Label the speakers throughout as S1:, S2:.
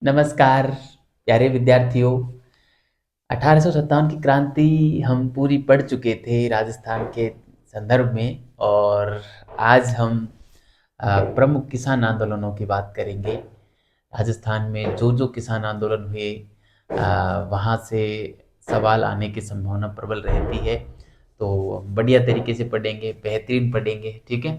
S1: नमस्कार प्यारे विद्यार्थियों। 1857 की क्रांति हम पूरी पढ़ चुके थे राजस्थान के संदर्भ में। और आज हम प्रमुख किसान आंदोलनों की बात करेंगे। राजस्थान में जो जो किसान आंदोलन हुए, वहाँ से सवाल आने की संभावना प्रबल रहती है। तो बढ़िया तरीके से पढ़ेंगे, बेहतरीन पढ़ेंगे, ठीक है।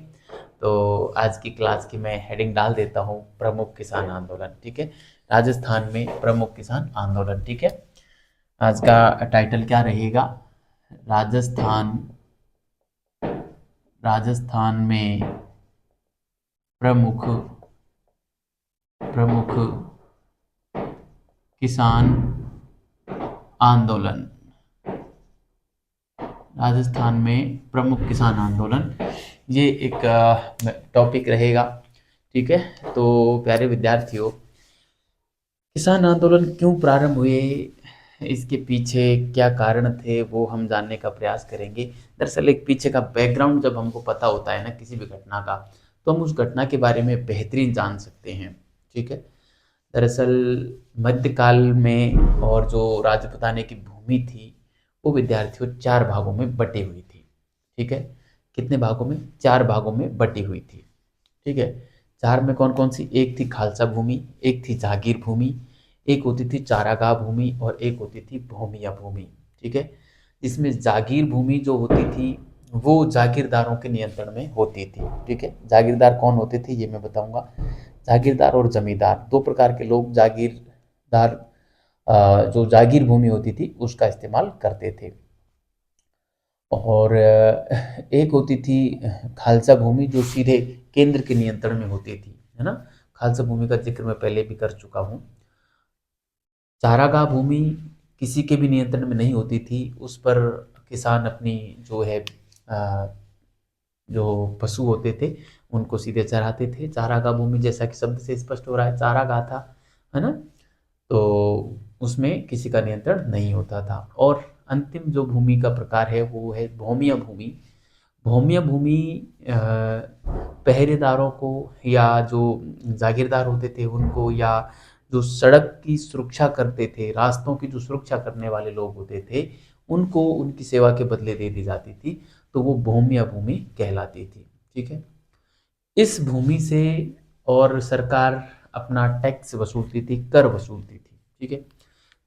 S1: तो आज की क्लास की मैं हेडिंग डाल देता हूँ, प्रमुख किसान आंदोलन, ठीक है। राजस्थान में प्रमुख किसान आंदोलन, ठीक है। आज का टाइटल क्या रहेगा? राजस्थान राजस्थान में प्रमुख प्रमुख किसान आंदोलन। राजस्थान में प्रमुख किसान आंदोलन, ये एक टॉपिक रहेगा, ठीक है। तो प्यारे विद्यार्थियों, किसान आंदोलन क्यों प्रारंभ हुए, इसके पीछे क्या कारण थे, वो हम जानने का प्रयास करेंगे। दरअसल एक पीछे का बैकग्राउंड जब हमको पता होता है ना किसी भी घटना का, तो हम उस घटना के बारे में बेहतरीन जान सकते हैं, ठीक है। दरअसल मध्यकाल में और जो राजपुताने की भूमि थी, वो विद्यार्थियों चार भागों में बटी हुई थी, ठीक है। कितने भागों में? चार भागों में बटी हुई थी, ठीक है। चार में कौन कौन सी? एक थी खालसा भूमि, एक थी जागीर भूमि, एक होती थी चारागाह भूमि और एक होती थी भूमिया भूमि, ठीक है। इसमें जागीर भूमि जो होती थी वो जागीरदारों के नियंत्रण में होती थी, ठीक है। जागीरदार कौन होते थे ये मैं बताऊंगा। जागीरदार और जमींदार, दो प्रकार के लोग जागीरदार, जो जागीर भूमि होती थी उसका इस्तेमाल करते थे। और एक होती थी खालसा भूमि, जो सीधे केंद्र के नियंत्रण में होती थी, है ना। खालसा भूमि का जिक्र मैं पहले भी कर चुका हूँ। चारागाह भूमि किसी के भी नियंत्रण में नहीं होती थी, उस पर किसान अपनी जो है जो पशु होते थे उनको सीधे चराते थे। चारागाह भूमि, जैसा कि शब्द से स्पष्ट हो रहा है, चारागाह था, है ना। तो उसमें किसी का नियंत्रण नहीं होता था। और अंतिम जो भूमि का प्रकार है वो है भौमिया भूमि। भौमिया भूमि अ, पहरेदारों को, या जो जागीरदार होते थे उनको, या जो सड़क की सुरक्षा करते थे, रास्तों की जो सुरक्षा करने वाले लोग होते थे, उनको उनकी सेवा के बदले दे दी जाती थी। तो वो भौमिया भूमि कहलाती थी, ठीक है। इस भूमि से और सरकार अपना टैक्स वसूलती थी, कर वसूलती थी, ठीक है।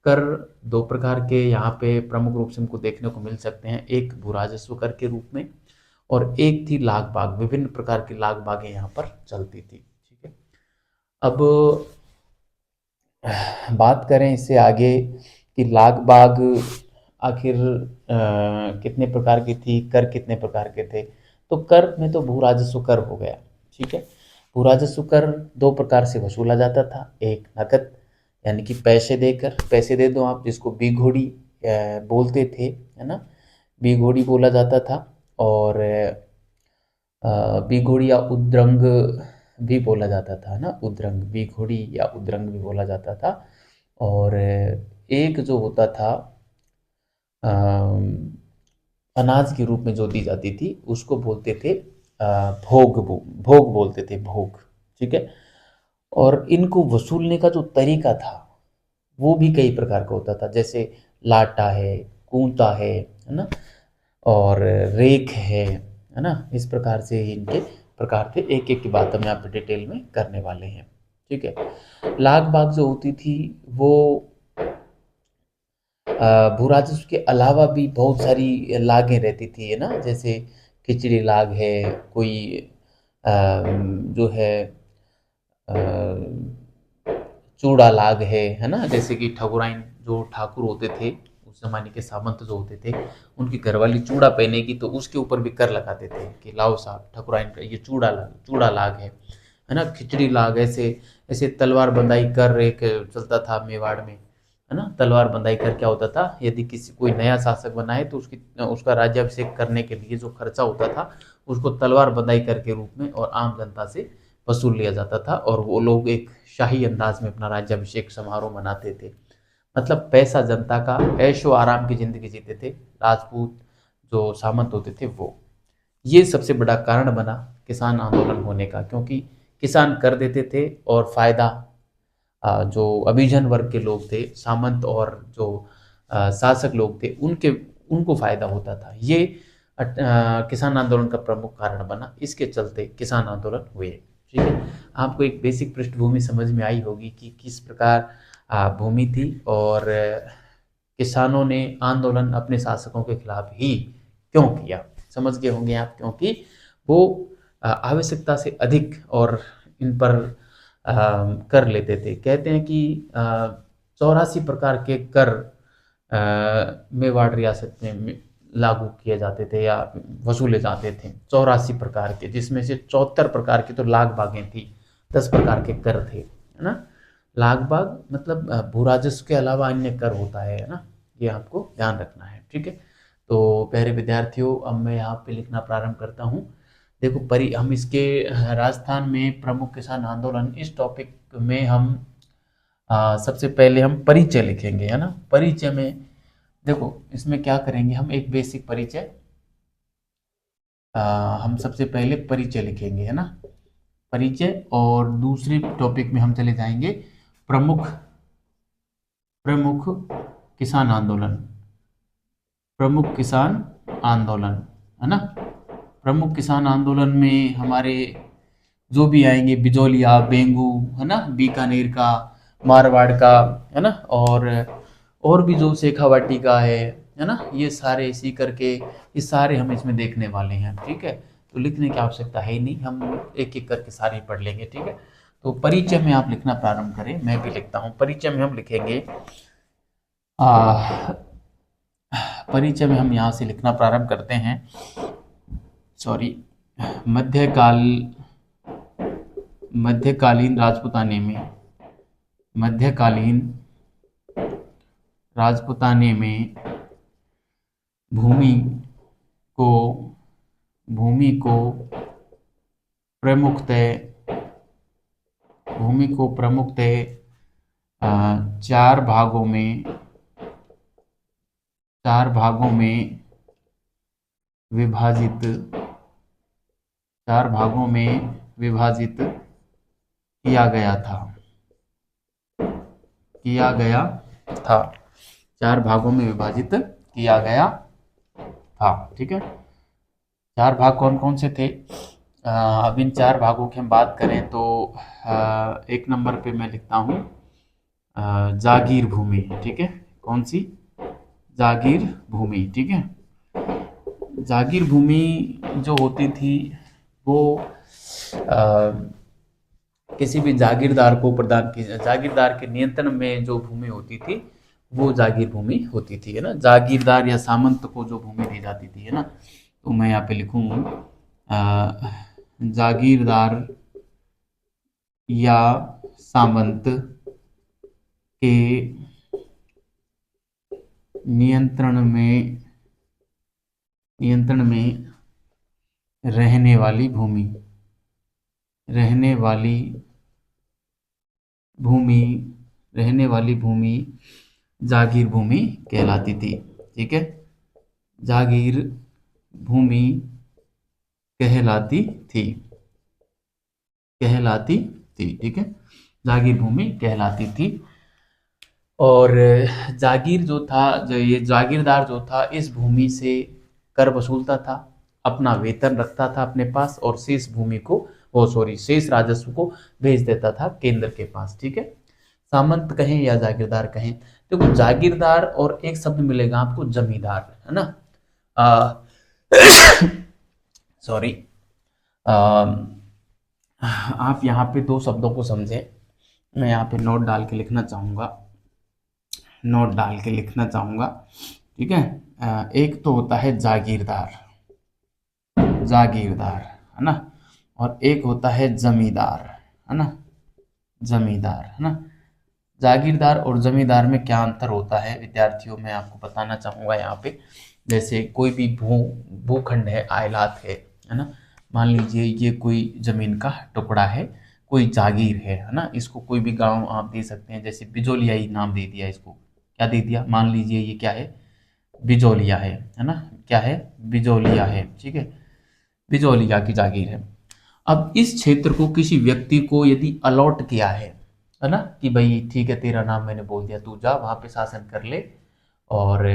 S1: कर दो प्रकार के यहाँ पे प्रमुख रूप से हमको देखने को मिल सकते हैं। एक भू राजस्व कर के रूप में, और एक थी लाग बाग। विभिन्न प्रकार की लाग बागें यहाँ पर चलती थी, ठीक है। अब बात करें इससे आगे कि लाग बाग आखिर कितने प्रकार की थी, कर कितने प्रकार के थे। तो कर में तो भू राजस्व कर हो गया, ठीक है। भू राजस्व कर दो प्रकार से वसूला जाता था। एक नकद, यानी कि पैसे देकर, पैसे दे दो आप, जिसको बीघोड़ी बोलते थे, है ना। बीघोड़ी बोला जाता था। और बीघोड़ी या उद्रंग भी बोला जाता था ना, उद्रंग, बीघोड़ी या उद्रंग भी बोला जाता था। और एक जो होता था अम, अनाज के रूप में जो दी जाती थी उसको बोलते थे भोग बोलते थे, भोग, ठीक है। और इनको वसूलने का जो तरीका था वो भी कई प्रकार का होता था, जैसे लाटा है, कूंता है ना, और रेख है ना। इस प्रकार से ही इनके प्रकार थे। एक एक की बात हम यहाँ पे डिटेल में करने वाले हैं, ठीक है। लाग बाग जो होती थी वो भू राजस्व के अलावा भी बहुत सारी लागें रहती थी, है ना। जैसे खिचड़ी लाग है, कोई जो है अ, चूड़ा लाग है ना। जैसे कि ठकुराइन जो ठाकुर होते थे, उस जमाने के सामंत जो होते थे, उनकी घरवाली चूड़ा पहनेगी तो उसके ऊपर भी कर लगाते थे कि लाओ साहब ठकुराइन का ये चूड़ा लाग है ना। खिचड़ी लाग, ऐसे ऐसे तलवार बंदाई कर एक चलता था मेवाड़ में, है ना। तलवार बंदाई कर क्या होता था, यदि किसी कोई नया शासक बना है तो उसकी उसका राज्याभिषेक करने के लिए जो खर्चा होता था उसको तलवार बंदाई कर के रूप में और आम जनता से वसूल लिया जाता था। और वो लोग एक शाही अंदाज में अपना राज्याभिषेक समारोह मनाते थे। मतलब पैसा जनता का, ऐशो आराम की जिंदगी जीते थे राजपूत जो सामंत होते थे वो। ये सबसे बड़ा कारण बना किसान आंदोलन होने का, क्योंकि किसान कर देते थे और फायदा जो अभिजन वर्ग के लोग थे, सामंत और जो शासक लोग थे, उनको फायदा होता था। ये किसान आंदोलन का प्रमुख कारण बना। इसके चलते किसान आंदोलन हुए। ठीक है, आपको एक बेसिक पृष्ठभूमि समझ में आई होगी कि किस प्रकार भूमि थी और किसानों ने आंदोलन अपने शासकों के खिलाफ ही क्यों किया। समझ गए होंगे आप, क्योंकि वो आवश्यकता से अधिक और इन पर कर लेते थे। कहते हैं कि 84 प्रकार के कर मेवाड़ रियासत में लागू किए जाते थे या वसूले जाते थे, 84 प्रकार के, जिसमें से 74 प्रकार की तो लाग बागें थी, 10 प्रकार के कर थे, है ना। लाग बाग मतलब भू राजस्व के अलावा अन्य कर होता है ना, ये आपको ध्यान रखना है। ठीक है, तो प्यारे विद्यार्थियों, अब मैं यहाँ पे लिखना प्रारंभ करता हूँ। देखो, हम इसके राजस्थान में प्रमुख किसान आंदोलन, इस टॉपिक में हम सबसे पहले हम परिचय लिखेंगे, है ना। परिचय में देखो, इसमें क्या करेंगे, हम एक बेसिक परिचय, हम सबसे पहले परिचय लिखेंगे, है ना, परिचय। और दूसरे टॉपिक में हम चले जाएंगे प्रमुख प्रमुख किसान आंदोलन, प्रमुख किसान आंदोलन, है ना। प्रमुख किसान आंदोलन में हमारे जो भी आएंगे, बिजोलिया, बेंगू, है ना, बीकानेर का, मारवाड़ का, है ना, और भी जो शेखावाटी का है ना, ये सारे इसी करके, ये सारे हम इसमें देखने वाले हैं। ठीक है, तो लिखने की आवश्यकता है ही नहीं, हम एक एक करके सारे पढ़ लेंगे। ठीक है, तो परिचय में आप लिखना प्रारंभ करें, मैं भी लिखता हूँ। परिचय में हम लिखेंगे परिचय में हम यहाँ से लिखना प्रारंभ करते हैं, सॉरी, मध्यकाल मध्यकालीन राजपुताने में, मध्यकालीन राजपुताने में भूमि को प्रमुखतः चार भागों में विभाजित किया गया था। चार भागों में विभाजित किया गया था। ठीक है, चार भाग कौन कौन से थे? अब इन चार भागों की हम बात करें तो एक नंबर पे मैं लिखता हूँ जागीर भूमि। ठीक है, कौन सी? जागीर भूमि। ठीक है, जागीर भूमि जो होती थी वो किसी भी जागीरदार को प्रदान की, जागीरदार के नियंत्रण में जो भूमि होती थी वो जागीर भूमि होती थी, है ना। जागीरदार या सामंत को जो भूमि दी जाती थी, है ना, तो मैं यहाँ पे लिखूंगा जागीरदार या सामंत के नियंत्रण में रहने वाली भूमि जागीर भूमि कहलाती थी। ठीक है, जागीर भूमि कहलाती थी। ठीक है, जागीर भूमि कहलाती थी। और जागीर जो था, जो ये जागीरदार जो था, इस भूमि से कर वसूलता था, अपना वेतन रखता था अपने पास, और शेष भूमि को, शेष राजस्व को भेज देता था केंद्र के पास। ठीक है, सामंत कहें या जागीरदार कहें, देखो जागीरदार और एक शब्द मिलेगा आपको जमींदार, है ना। सॉरी, आप यहाँ पे दो शब्दों को समझें, मैं यहाँ पे नोट डाल के लिखना चाहूँगा। ठीक है, एक तो होता है जागीरदार, है ना, और एक होता है जमींदार, है ना, है ना। जागीरदार और जमींदार में क्या अंतर होता है विद्यार्थियों, मैं आपको बताना चाहूँगा यहाँ पे। जैसे कोई भी भूखंड है, आयलात है ना, मान लीजिए ये कोई जमीन का टुकड़ा है, कोई जागीर है ना, इसको कोई भी गांव आप दे सकते हैं, जैसे बिजोलिया ही नाम दे दिया इसको, क्या दे दिया, मान लीजिए ये क्या है, बिजोलिया है ना, क्या है, बिजोलिया है। ठीक है, बिजोलिया की जागीर है। अब इस क्षेत्र को किसी व्यक्ति को यदि अलॉट किया है, है ना, कि भाई ठीक है तेरा नाम मैंने बोल दिया, तू जा वहां पे शासन कर ले, और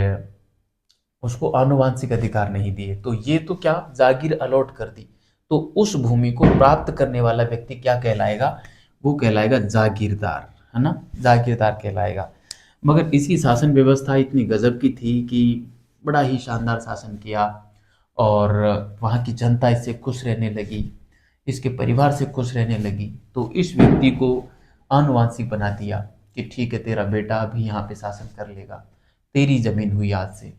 S1: उसको आनुवंशिक अधिकार नहीं दिए, तो ये तो क्या जागीर अलॉट कर दी, तो उस भूमि को प्राप्त करने वाला व्यक्ति क्या कहलाएगा, वो कहलाएगा जागीरदार, है ना, जागीरदार कहलाएगा। मगर इसकी शासन व्यवस्था इतनी गजब की थी कि बड़ा ही शानदार शासन किया, और वहाँ की जनता इससे खुश रहने लगी, इसके परिवार से खुश रहने लगी, तो इस व्यक्ति को आनुवंशिक बना दिया कि ठीक है तेरा बेटा अभी यहाँ पे शासन कर लेगा, तेरी जमीन हुई आज से,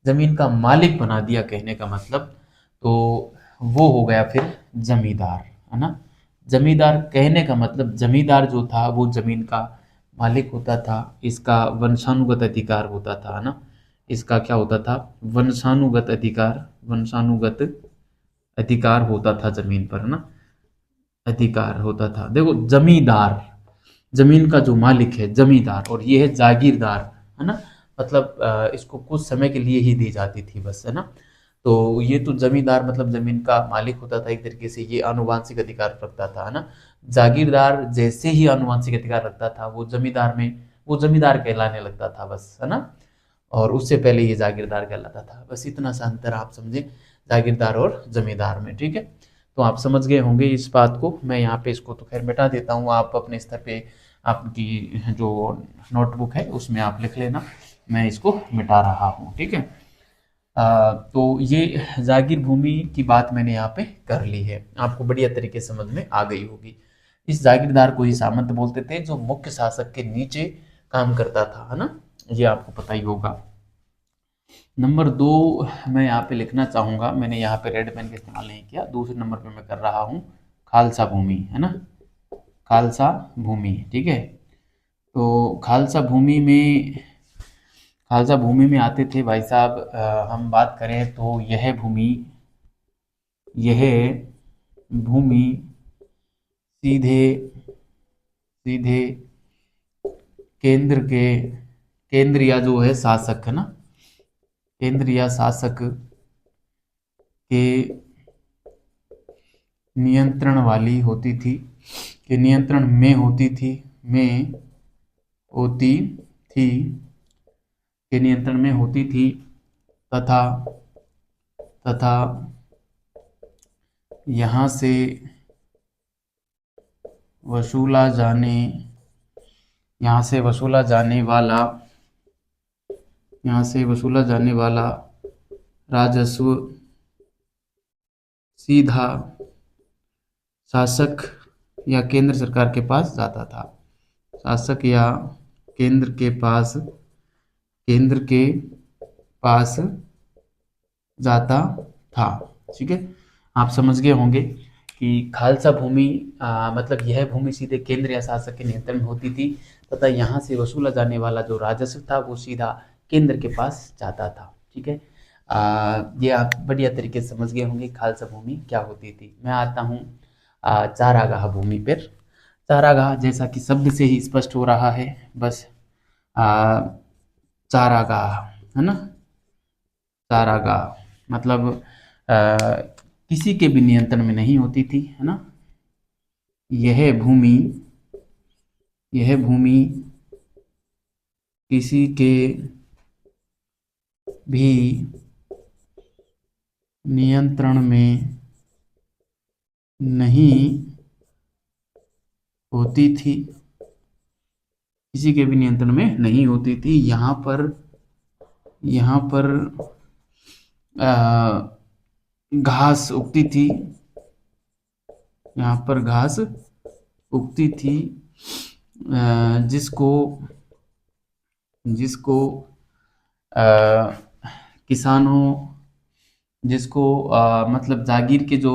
S1: जमीन का मालिक बना दिया कहने का मतलब। तो वो हो गया फिर जमींदार, है ना। जमींदार कहने का मतलब जमींदार जो था वो जमीन का मालिक होता था, इसका वंशानुगत अधिकार होता था, है ना, इसका क्या होता था, वंशानुगत अधिकार, वंशानुगत अधिकार होता था जमीन पर, है ना, अधिकार होता था। देखो जमींदार, जमीन का जो मालिक है जमींदार, और ये है जागीरदार, है ना, मतलब इसको कुछ समय के लिए ही दी जाती थी बस, है ना। तो ये तो जमींदार मतलब जमीन का मालिक होता था एक तरीके से, ये आनुवंशिक अधिकार रखता था, है ना। जागीरदार जैसे ही आनुवंशिक अधिकार रखता था वो जमींदार में, वो जमींदार कहलाने लगता था बस, है ना, और उससे पहले ये जागीरदार कहलाता था, बस इतना सा अंतर आप समझे जागीरदार और जमींदार में, ठीक है। तो आप समझ गए होंगे इस बात को, मैं यहाँ पे इसको तो खैर मिटा देता हूँ, आप अपने स्तर पे आपकी जो नोटबुक है उसमें आप लिख लेना, मैं इसको मिटा रहा हूँ, ठीक है। तो ये जागीर भूमि की बात मैंने यहाँ पे कर ली है, आपको बढ़िया तरीके से समझ में आ गई होगी। इस जागीरदार को ही सामंत बोलते थे, जो मुख्य शासक के नीचे काम करता था, है ना, ये आपको पता ही होगा। नंबर 2 मैं यहाँ पे लिखना चाहूँगा, मैंने यहाँ पे रेड पेन का इस्तेमाल नहीं किया, दूसरे नंबर पे मैं कर रहा हूँ खालसा भूमि, है ना, खालसा भूमि, ठीक है। तो खालसा भूमि में आते थे भाई साहब, हम बात करें तो यह भूमि सीधे सीधे केंद्र के, केंद्र या जो है शासक, है ना, केंद्र या शासक के नियंत्रण वाली होती थी, के नियंत्रण में होती थी, में होती थी, के नियंत्रण में होती थी, तथा तथा यहाँ से वसूला जाने, यहाँ से वसूला जाने वाला, यहाँ से वसूला जाने वाला राजस्व सीधा शासक या केंद्र सरकार के पास जाता था, शासक या केंद्र के पास, केंद्र के पास जाता था, ठीक है। आप समझ गए होंगे कि खालसा भूमि मतलब यह भूमि सीधे केंद्र या शासक के नियंत्रण में होती थी, तथा यहाँ से वसूला जाने वाला जो राजस्व था वो सीधा केंद्र के पास जाता था, ठीक है। ये आप बढ़िया तरीके से समझ गए होंगे खालसा भूमि क्या होती थी। मैं आता हूँ चारागाह भूमि पर। चारागाह जैसा कि शब्द से ही स्पष्ट हो रहा है, बस चारागाह, है ना, चारागाह मतलब किसी के भी नियंत्रण में नहीं होती थी, है ना। यह भूमि, यह भूमि किसी के भी नियंत्रण में नहीं होती थी, किसी के भी नियंत्रण में नहीं होती थी। यहाँ पर घास उगती थी, यहाँ पर घास उगती थी, जिसको जिसको किसानों, जिसको मतलब जागीर के जो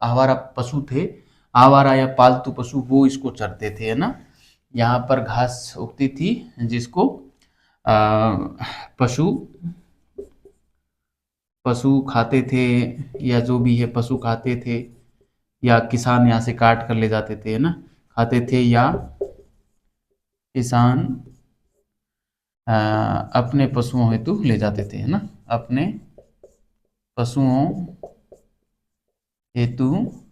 S1: आवारा पशु थे, आवारा या पालतू पशु, वो इसको चरते थे, है ना। यहाँ पर घास उगती थी जिसको पशु पशु खाते थे, या जो भी है पशु खाते थे, या किसान यहाँ से काट कर ले जाते थे, है ना, खाते थे, या किसान अपने पशुओं हेतु ले जाते थे, है ना, अपने पशुओं हेतु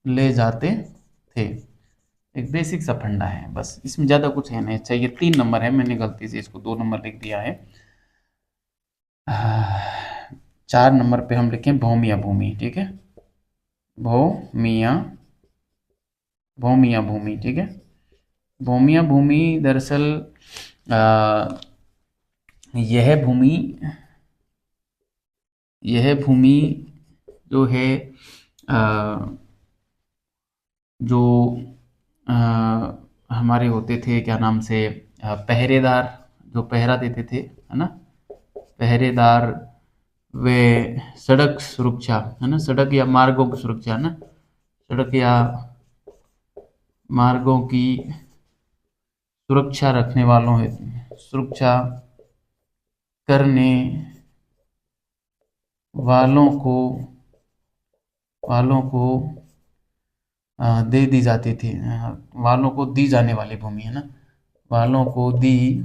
S1: ले जाते थे। एक बेसिक सा फंडा है बस, इसमें ज़्यादा कुछ है नहीं। अच्छा ये 3 नंबर है, मैंने गलती से इसको 2 नंबर लिख दिया है। 4 नंबर पे हम लिखें भौमिया भूमि, ठीक है, भौमिया भौमिया भूमि, ठीक है। भौमिया भूमि दरअसल यह भूमि जो है जो हमारे होते थे क्या नाम से पहरेदार, जो पहरा देते थे, है ना, पहरेदार, वे सड़क सुरक्षा, है ना, सड़क या मार्गों की सुरक्षा, है ना, सड़क या मार्गों की सुरक्षा रखने वालों है, सुरक्षा करने वालों को दे दी जाती थी, वालों को दी जाने वाली भूमि, है ना, वालों को दी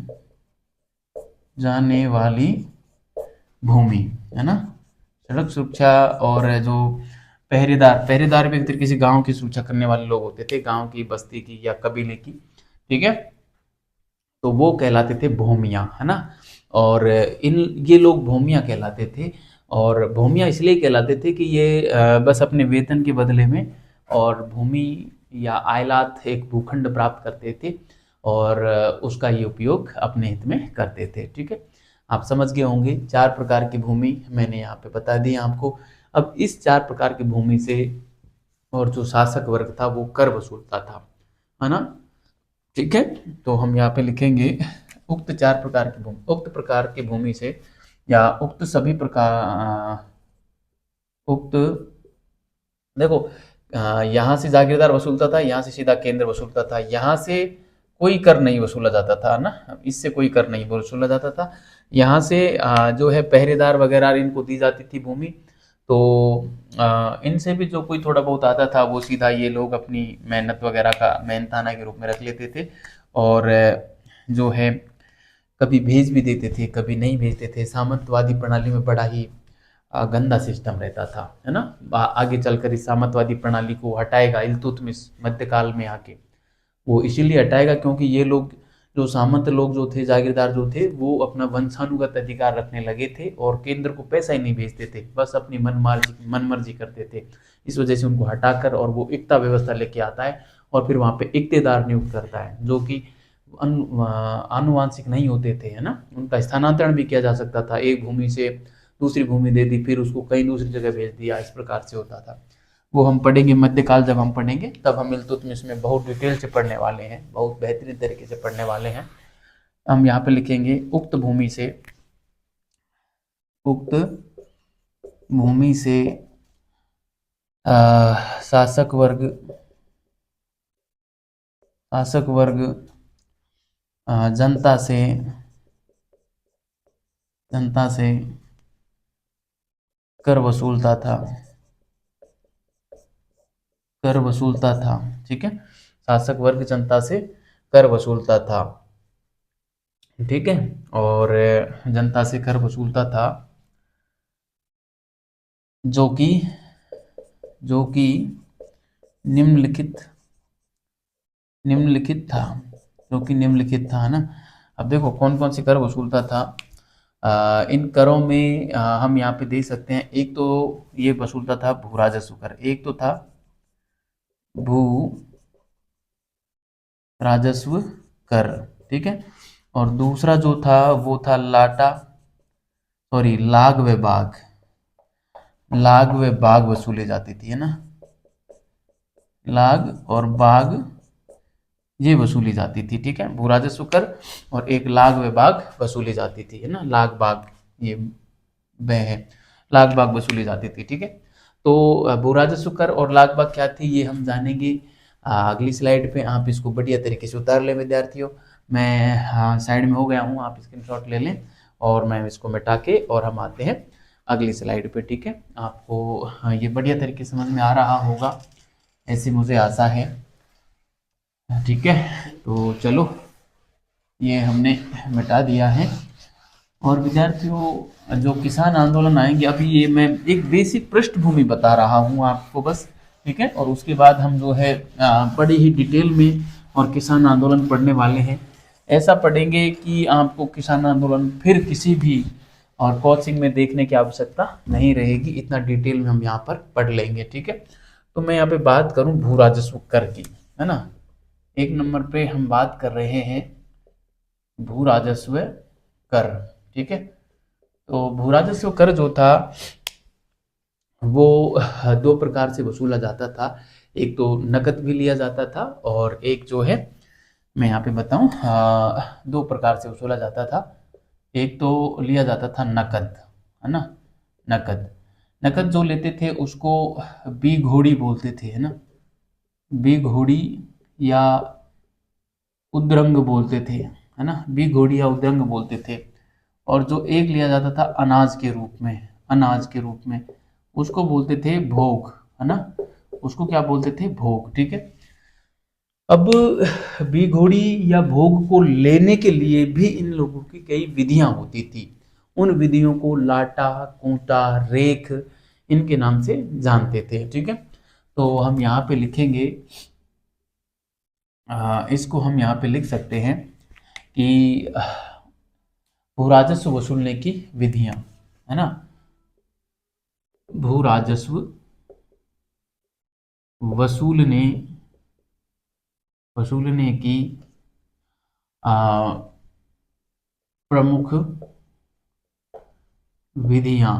S1: जाने वाली भूमि, है ना। सड़क सुरक्षा और जो पहरेदार भी एक तरीके से गांव की सुरक्षा करने वाले लोग होते थे, गांव की, बस्ती की या कबीले की, ठीक है, तो वो कहलाते थे भूमिया, है ना। और ये लोग भूमिया कहलाते थे, और भूमिया इसलिए कहलाते थे कि ये बस अपने वेतन के बदले में और भूमि या आयलात, एक भूखंड प्राप्त करते थे और उसका ये उपयोग अपने हित में करते थे, ठीक है। आप समझ गए होंगे 4 प्रकार की भूमि मैंने यहाँ पे बता दी आपको। अब इस 4 प्रकार की भूमि से और जो शासक वर्ग था वो कर वसूलता था, है ना, ठीक है। तो हम यहाँ पे लिखेंगे उक्त 4 प्रकार की भूमि, उक्त प्रकार की भूमि से या उक्त सभी प्रकार, उक्त, देखो यहाँ से जागीरदार वसूलता था, यहाँ से सीधा केंद्र वसूलता था, यहाँ से कोई कर नहीं वसूला जाता था ना, इससे कोई कर नहीं वसूला जाता था। यहाँ से जो है पहरेदार वगैरह इनको दी जाती थी भूमि, तो इनसे भी जो कोई थोड़ा बहुत आता था वो सीधा ये लोग अपनी मेहनत वगैरह का मेहनताना के रूप में रख लेते थे, और जो है कभी भेज भी देते थे, कभी नहीं भेजते थे। सामंतवादी प्रणाली में बड़ा ही गंदा सिस्टम रहता था, है ना। आगे चलकर इस सामंतवादी प्रणाली को हटाएगा इल्तुतमिश मध्यकाल में आके, वो इसीलिए हटाएगा क्योंकि ये लोग, जो सामंत लोग जो थे, जागीरदार जो थे, वो अपना वंशानुगत अधिकार रखने लगे थे और केंद्र को पैसा ही नहीं भेजते थे, बस अपनी मनमर्जी करते थे। इस वजह से उनको हटाकर और वो एकता व्यवस्था लेके आता है और फिर वहाँ पे इक्तेदार नियुक्त करता है, जो कि आनुवांशिक नहीं होते थे, है ना। उनका स्थानांतरण भी किया जा सकता था, एक भूमि से दूसरी भूमि दे दी, फिर उसको कहीं दूसरी जगह भेज दिया, इस प्रकार से होता था। वो हम पढ़ेंगे मध्यकाल, जब हम पढ़ेंगे तब हम इल्तुतमिश में बहुत डिटेल से पढ़ने वाले हैं, बहुत बेहतरीन तरीके से पढ़ने वाले हैं। हम यहाँ पे लिखेंगे उक्त भूमि से शासक वर्ग जनता से कर वसूलता था, ठीक है। शासक वर्ग जनता से कर वसूलता था, ठीक है, और जनता से कर वसूलता था, जो कि निम्नलिखित था, है ना। अब देखो कौन कौन से कर वसूलता था। इन करों में हम यहाँ पे देख सकते हैं, एक तो ये वसूलता था भू राजस्व कर, एक तो था भू राजस्व कर, ठीक है, और दूसरा जो था वो था लाग व बाग वसूले जाती थी, है ना, लाग और बाग ये वसूली जाती थी, ठीक है। भू राजस्व कर और एक लाग व बाग वसूली जाती थी, है ना, लाग बाग, ये व है, लाग बाग वसूली जाती थी, ठीक है। तो भू राजस्व कर और लाग बाग क्या थी ये हम जानेंगे अगली स्लाइड पे। आप इसको बढ़िया तरीके से उतार लें विद्यार्थियों, मैं साइड में हो गया हूँ, आप स्क्रीनशॉट ले लें और मैं इसको मिटा के और हम आते हैं अगली स्लाइड पे, ठीक है। आपको ये बढ़िया तरीके से समझ में आ रहा होगा, ऐसी मुझे आशा है, ठीक है। तो चलो ये हमने मिटा दिया है। और विद्यार्थियों जो किसान आंदोलन आएंगे, अभी ये मैं एक बेसिक पृष्ठभूमि बता रहा हूँ आपको, बस ठीक है। और उसके बाद हम जो है बड़ी ही डिटेल में और किसान आंदोलन पढ़ने वाले हैं। ऐसा पढ़ेंगे कि आपको किसान आंदोलन फिर किसी भी और कोचिंग में देखने की आवश्यकता नहीं रहेगी, इतना डिटेल में हम यहाँ पर पढ़ लेंगे, ठीक है। तो मैं यहाँ पे बात करूँ भू राजस्व कर की, है ना। एक नंबर पे हम बात कर रहे हैं भू राजस्व कर, ठीक है। तो भू राजस्व कर जो था वो दो प्रकार से वसूला जाता था। एक तो नकद भी लिया जाता था और एक जो है मैं यहाँ पे बताऊं, दो प्रकार से वसूला जाता था। एक तो लिया जाता था नकद, है ना। नकद नकद जो लेते थे उसको बी घोड़ी बोलते थे, है ना। बी घोड़ी या उद्रंग बोलते थे, है ना। बी घोड़ी या उद्रंग बोलते थे। और जो एक लिया जाता था अनाज के रूप में, अनाज के रूप में, उसको बोलते थे भोग, है ना। उसको क्या बोलते थे? भोग, ठीक है। अब बी घोड़ी या भोग को लेने के लिए भी इन लोगों की कई विधियां होती थी। उन विधियों को लाटा, कूटा, रेख इनके नाम से जानते थे, ठीक है। तो हम यहाँ पे लिखेंगे, इसको हम यहाँ पे लिख सकते हैं कि भू राजस्व वसूलने की विधियां, है ना। भू राजस्व वसूलने वसूलने की आ, प्रमुख विधियां,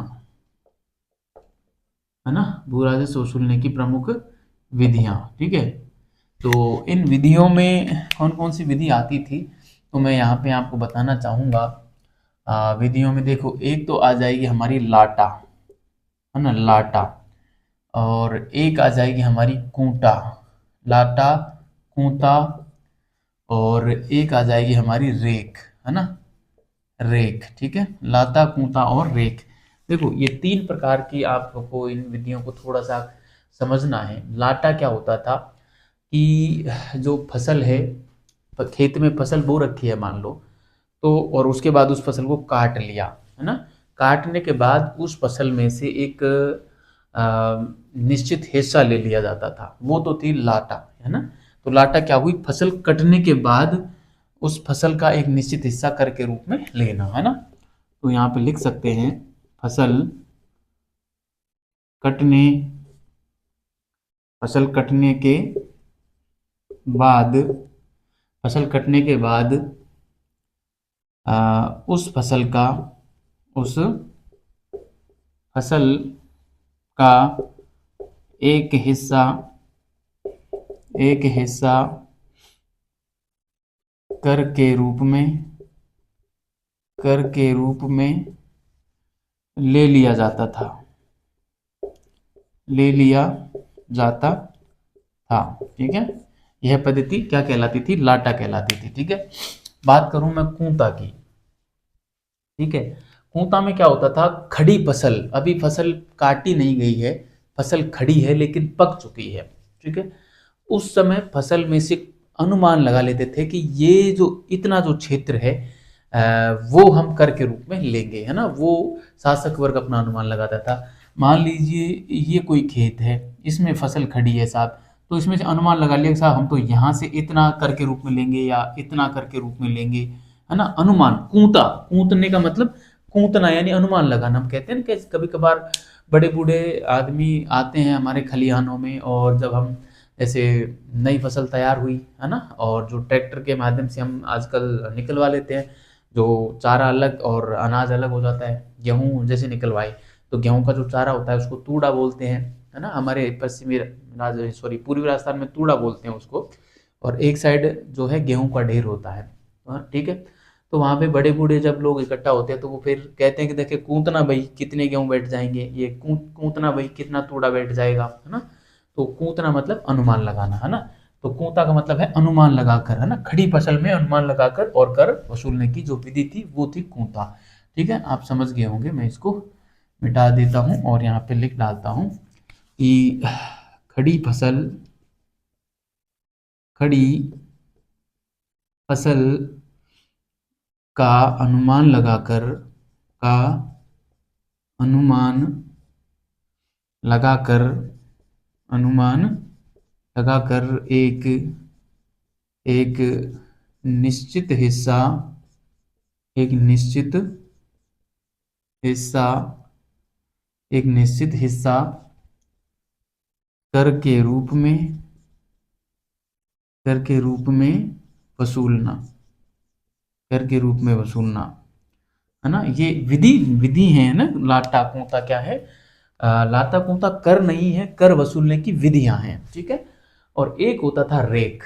S1: है ना। भू राजस्व वसूलने की प्रमुख विधियां, ठीक है। तो इन विधियों में कौन कौन सी विधि आती थी तो मैं यहाँ पे आपको बताना चाहूंगा। विधियों में देखो, एक तो आ जाएगी हमारी लाटा, है ना, लाटा। और एक आ जाएगी हमारी कूटा, लाटा, कूटा। और एक आ जाएगी हमारी रेख, है ना, रेख, ठीक है। लाता, कूटा और रेख। देखो ये तीन प्रकार की आपको इन विधियों को थोड़ा सा समझना है। लाटा क्या होता था कि जो फसल है, खेत में फसल बो रखी है मान लो, तो और उसके बाद उस फसल को काट लिया, है ना। काटने के बाद उस फसल में से एक निश्चित हिस्सा ले लिया जाता था, वो तो थी लाटा, है ना। तो लाटा क्या हुई? फसल कटने के बाद उस फसल का एक निश्चित हिस्सा कर के रूप में लेना, है ना। तो यहाँ पे लिख सकते हैं फसल कटने फसल कटने के बाद फसल कटने के बाद उस फसल का उस फसल का एक हिस्सा कर के रूप में ले लिया जाता था, ले लिया जाता था, ठीक है। यह पद्धति क्या कहलाती थी? लाटा कहलाती थी, ठीक है। बात करूं मैं कूटा की, ठीक है। कूटा में क्या होता था? खड़ी फसल, अभी फसल काटी नहीं गई है, फसल खड़ी है लेकिन पक चुकी है, ठीक है। उस समय फसल में से अनुमान लगा लेते थे कि ये जो इतना जो क्षेत्र है वो हम कर के रूप में लेंगे, है ना। वो शासक वर्ग अपना अनुमान लगाता था। मान लीजिए ये कोई खेत है, इसमें फसल खड़ी है साहब, तो इसमें से अनुमान लगा लिया कि साहब हम तो यहाँ से इतना कर के रूप में लेंगे या इतना कर के रूप में लेंगे, है ना। अनुमान, कूटा, कूटने का मतलब कूटना यानी अनुमान लगाना। हम कहते हैं ना कि कभी कभार बड़े बूढ़े आदमी आते हैं हमारे खलिहानों में, और जब हम जैसे नई फसल तैयार हुई, है ना, और जो ट्रैक्टर के माध्यम से हम आजकल निकलवा लेते हैं, जो चारा अलग और अनाज अलग हो जाता है। गेहूं जैसे निकलवाए तो गेहूं का जो चारा होता है उसको तूड़ा बोलते हैं, है ना। हमारे पश्चिमी पूर्वी राजस्थान में तूड़ा बोलते हैं उसको। और एक साइड जो है गेहूं का ढेर होता है, ठीक है। तो वहाँ पे बड़े बूढ़े जब लोग इकट्ठा होते हैं तो वो फिर कहते हैं कि देखिए कूटना भाई कितने गेहूं बैठ जाएंगे, ये कूटना भाई कितना तूड़ा बैठ जाएगा, है ना। तो कूटना मतलब अनुमान लगाना, है ना। तो कूटा का मतलब है अनुमान लगाकर, है ना। खड़ी फसल में अनुमान लगाकर और कर वसूलने की जो विधि थी वो थी कूटा, ठीक है। आप समझ गए होंगे। मैं इसको मिटा देता हूँ और यहाँ पे लिख डालता हूँ कि खड़ी फसल खड़ी फसल का अनुमान लगाकर का अनुमान लगाकर अनुमान लगाकर एक एक निश्चित हिस्सा एक निश्चित हिस्सा एक निश्चित हिस्सा कर के रूप में वसूलना, कर के रूप में वसूलना, है ना। ये विधि विधि है ना। लाटा कोता क्या है? लाता कोता कर नहीं है, कर वसूलने की विधियां हैं, ठीक है। और एक होता था रेख।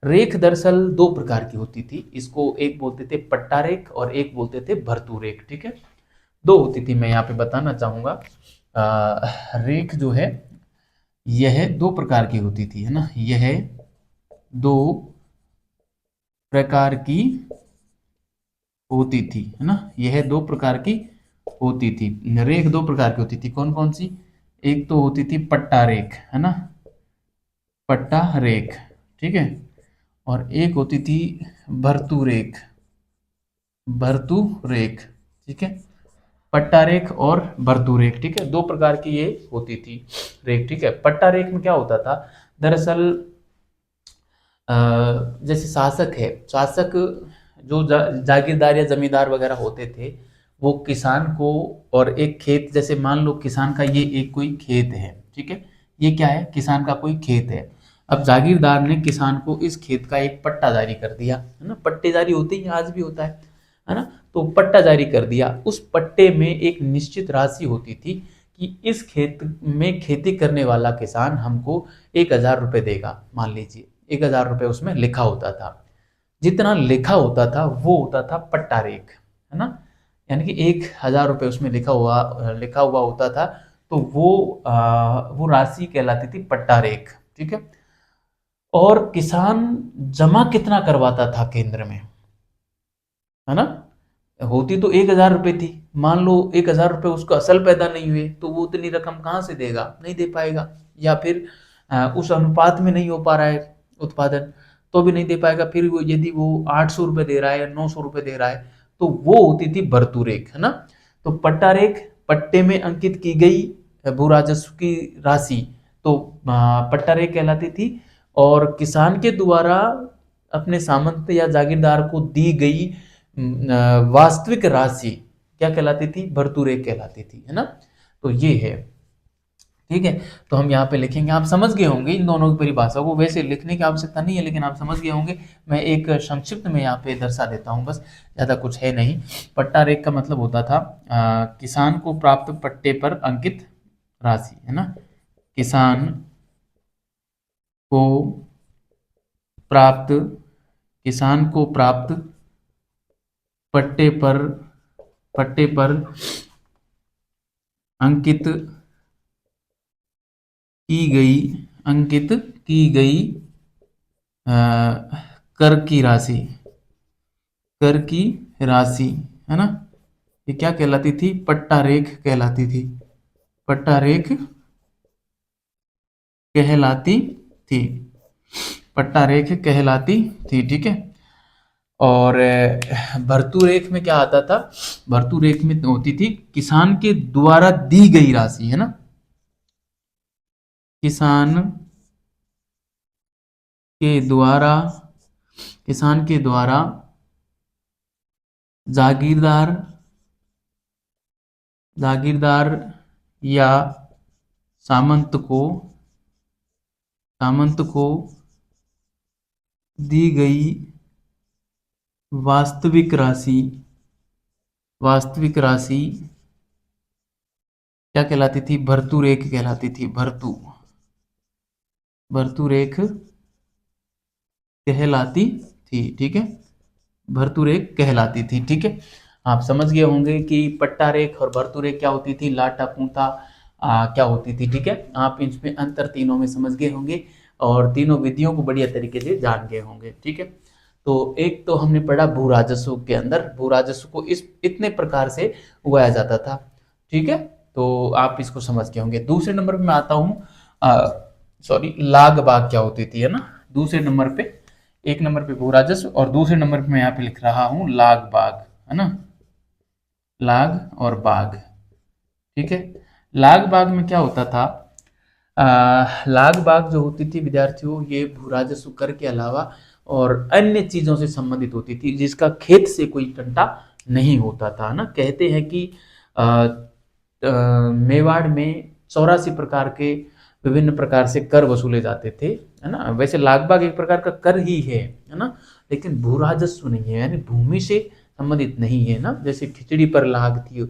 S1: रेख दरअसल दो प्रकार की होती थी। इसको एक बोलते थे पट्टा रेख और एक बोलते थे भरतू रेख, ठीक है। दो होती थी, मैं यहाँ पे बताना चाहूंगा। रेख जो है यह दो प्रकार की होती थी, है ना। यह दो प्रकार की होती थी, है ना। यह दो प्रकार की होती थी। रेख दो प्रकार की होती थी, कौन कौन सी? एक तो होती थी पट्टा रेख, है ना, पट्टा रेख, ठीक है। और एक होती थी भरतू रेख, भरतू रेख, ठीक है। पट्टा रेख और भरतू रेख, ठीक है। दो प्रकार की ये होती थी रेख, ठीक है। पट्टा रेख में क्या होता था? दरअसल जैसे शासक है, शासक जो जागीरदार या जमींदार वगैरह होते थे, वो किसान को, और एक खेत, जैसे मान लो किसान का ये एक कोई खेत है, ठीक है। ये क्या है? किसान का कोई खेत है। अब जागीरदार ने किसान को इस खेत का एक पट्टा जारी कर दिया, है ना। पट्टे जारी होते ही आज भी होता है ना। तो पट्टा जारी कर दिया। उस पट्टे में एक निश्चित राशि होती थी कि इस खेत में खेती करने वाला किसान हमको 1,000 रुपये देगा, मान लीजिए 1,000 रुपये उसमें लिखा होता था। जितना लिखा होता था वो होता था पट्टा रेख, है ना। यानी कि 1,000 रुपये उसमें लिखा हुआ होता था। तो वो राशि कहलाती थी पट्टा रेख, ठीक है। और किसान जमा कितना करवाता था केंद्र में, है ना। होती तो 1,000 रुपये थी। मान लो 1,000 रुपये उसको असल पैदा नहीं हुए, तो वो उतनी रकम कहाँ से देगा? नहीं दे पाएगा। या फिर उस अनुपात में नहीं हो पा रहा है उत्पादन, तो भी नहीं दे पाएगा। फिर वो यदि वो 800 रुपये दे रहा है या 900 रुपये दे रहा है, तो वो होती थी भरतू रेख, है ना। तो पट्टा रेख, पट्टे में अंकित की गई भू राजस्व की राशि, तो पट्टा रेख कहलाती थी। और किसान के द्वारा अपने सामंत या जागीरदार को दी गई वास्तविक राशि क्या कहलाती थी? भरतू रेख कहलाती थी, है ना। तो ये है, ठीक है। तो हम यहाँ पे लिखेंगे, आप समझ गए होंगे इन दोनों की परिभाषा को। वैसे लिखने की आवश्यकता नहीं है, लेकिन आप समझ गए होंगे। मैं एक संक्षिप्त में यहाँ पे दर्शा देता हूँ, बस, ज़्यादा कुछ है नहीं। पट्टा रेख का मतलब होता था किसान को प्राप्त पट्टे पर अंकित राशि, है ना। किसान को प्राप्त किसान को प्राप्त पट्टे पर अंकित की गई कर की राशि, कर की राशि, है ना। ये क्या कहलाती थी? पट्टा रेख कहलाती थी। पट्टा रेख कहलाती थी। पट्टा रेख कहलाती थी, ठीक है। और भरतू रेख में क्या आता था? भरतू रेख में होती थी किसान के द्वारा दी गई राशि, है ना। के द्वारा किसान के द्वारा जागीरदार जागीरदार या सामंत को दी गई वास्तविक राशि क्या कहलाती थी? भरतू रेख कहलाती थी। भरतू रेख कहलाती थी, ठीक है। भरतू रेख कहलाती थी, ठीक है। आप समझ गए होंगे कि पट्टा रेख और भरतू रेख क्या होती थी, लाटा पूंता क्या होती थी, ठीक है। आप इसमें अंतर तीनों में समझ गए होंगे और तीनों विधियों को बढ़िया तरीके से जान गए होंगे, ठीक है। तो एक तो हमने पढ़ा भू राजस्व के अंदर, भू राजस्व को इस इतने प्रकार से उगाया जाता था, ठीक है। तो आप इसको समझ गए होंगे। दूसरे नंबर पे मैं आता हूँ, लाग बाग क्या होती थी, है ना। दूसरे नंबर पे, एक नंबर पे भू राजस्व और दूसरे नंबर पे मैं यहाँ पे लिख रहा हूँ लाग बाग, है ना। लाग और बाग, ठीक है। लाग बाग में क्या होता था? लाग बाग जो होती थी विद्यार्थियों, ये भू राजस्व कर के अलावा और अन्य चीजों से संबंधित होती थी, जिसका खेत से कोई टंटा नहीं होता था ना। कहते हैं कि मेवाड़ में 84 प्रकार के विभिन्न प्रकार से कर वसूले जाते थे, है ना। वैसे लाग बाग एक प्रकार का कर ही है ना, लेकिन भू राजस्व नहीं है, यानी भूमि से संबंधित नहीं है ना। जैसे खिचड़ी पर लाग थी,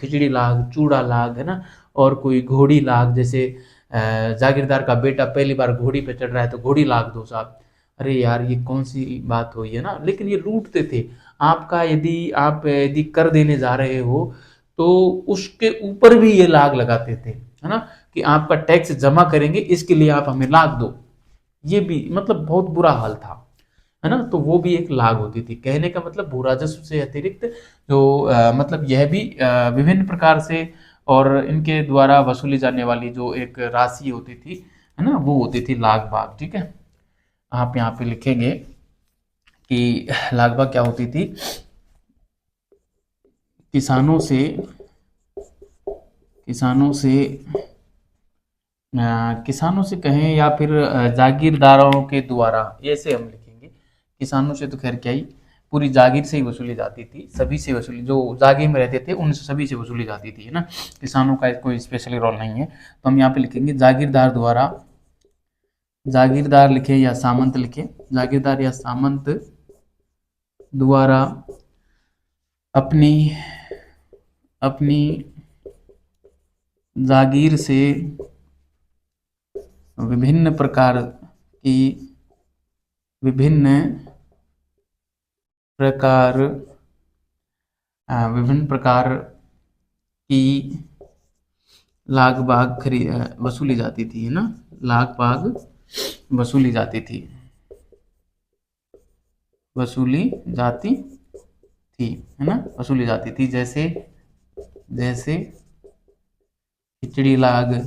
S1: खिचड़ी लाग, चूड़ा लाग, है ना। और कोई घोड़ी लाग, जैसे जागीरदार का बेटा पहली बार घोड़ी पे चढ़ रहा है तो घोड़ी लाग दो साहब। अरे यार ये कौन सी बात हुई है ना। लेकिन ये लूटते थे आपका, यदि कर देने जा रहे हो तो उसके ऊपर भी ये लाग लगाते थे, है ना, कि आपका टैक्स जमा करेंगे इसके लिए आप हमें लाग दो। ये भी मतलब बहुत बुरा हाल था, है ना। तो वो भी एक लाग होती थी। कहने का मतलब भू राजस्व से अतिरिक्त जो मतलब यह भी विभिन्न प्रकार से और इनके द्वारा वसूली जाने वाली जो एक राशि होती थी, है ना, वो होती थी लाग बाग। ठीक है, आप यहाँ पे लिखेंगे कि लाग बाग क्या होती थी। किसानों से किसानों से कहें या फिर जागीरदारों के द्वारा, ऐसे हम लिखेंगे। किसानों से तो खैर क्या ही, पूरी जागीर से ही वसूली जाती थी, सभी से वसूली, जो जागीर में रहते थे उन सभी से वसूली जाती थी, है ना। किसानों का कोई स्पेशली रोल नहीं है। तो हम यहाँ पे लिखेंगे जागीरदार द्वारा, जागीरदार लिखे या सामंत लिखे, जागीरदार या सामंत द्वारा अपनी अपनी जागीर से विभिन्न प्रकार की लाग बाग वसूली जाती थी, है ना। लाग बाग वसूली जाती थी, है ना, वसूली जाती थी। जैसे खिचड़ी लाग, है